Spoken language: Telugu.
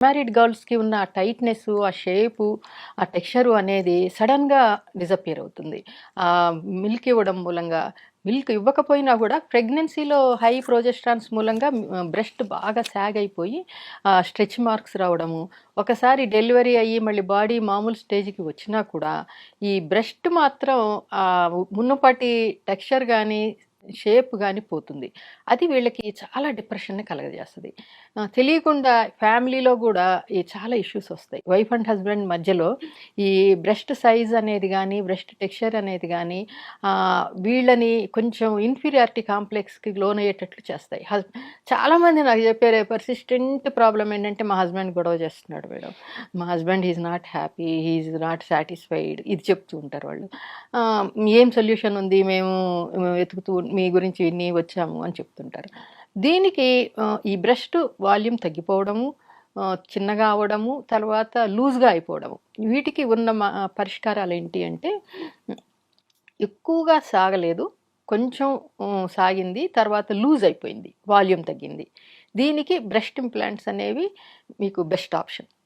మ్యారీడ్ గర్ల్స్‌కి ఉన్న ఆ టైట్‌నెస్సు, ఆ షేపు, ఆ టెక్స్చరు అనేది సడెన్‌గా డిసపియర్ అవుతుంది. మిల్క్ ఇవ్వడం మూలంగా. మిల్క్ ఇవ్వకపోయినా గూడా ప్రెగ్నెన్సీలో హై ప్రొజెస్ట్రాన్స్ మూలంగా బ్రెస్ట్ బాగా సాగ్ అయిపోయి స్ట్రెచ్ మార్క్స్ రావడము. ఒకసారి డెలివరీ అయ్యి మళ్ళీ బాడీ మామూలు స్టేజ్‌కి వచ్చినా కూడా ఈ బ్రెస్ట్ మాత్రం మునుపటి టెక్స్చర్ గానీ, షేప్ గాని పోతుంది. అది వీళ్ళకి చాలా డిప్రెషన్‌ని కలగజేస్తది. తెలియకుండా ఫ్యామిలీలో గూడా ఈ చాలా ఇష్యూస్ వస్తాయి. వైఫ్ అండ్ హస్బెండ్ మధ్యలో ఈ బ్రెస్ట్ సైజ్ అనేది గానీ, బ్రెస్ట్ టెక్స్చర్ అనేది గానీ వీళ్ళని కొంచెం ఇన్ఫీరియారిటీ కాంప్లెక్స్‌కి లోనయ్యేటట్లు చేస్తాయి. చాలామంది నాకు చెప్పారు పర్సిస్టెంట్ ప్రాబ్లమ్ ఏంటంటే, మా హస్బెండ్ గొడవ చేస్తున్నాడు మేడం. మా husband is not happy. He is not satisfied. ఇది చెప్తూ ఉంటారు వాళ్ళు. ఏం సొల్యూషన్ ఉంది? మేము వెతుకుతూ మీ గురించి విని వచ్చాము అని చెప్తుంటారు. దీనికి ఈ బ్రెస్ట్ వాల్యూమ్ తగ్గిపోవడము, చిన్నగా అవ్వడము, తర్వాత లూజ్‌గా అయిపోవడము. వీటికి ఉన్న పరిష్కారాలేంటి అంటే, ఎక్కువగా సాగలేదు. కొంచెం సాగింది. తర్వాత లూజ్ అయిపోయింది. వాల్యూమ్ తగ్గింది. దీనికి బ్రెస్ట్ ఇంప్లాంట్స్ అనేవి మీకు బెస్ట్ ఆప్షన్.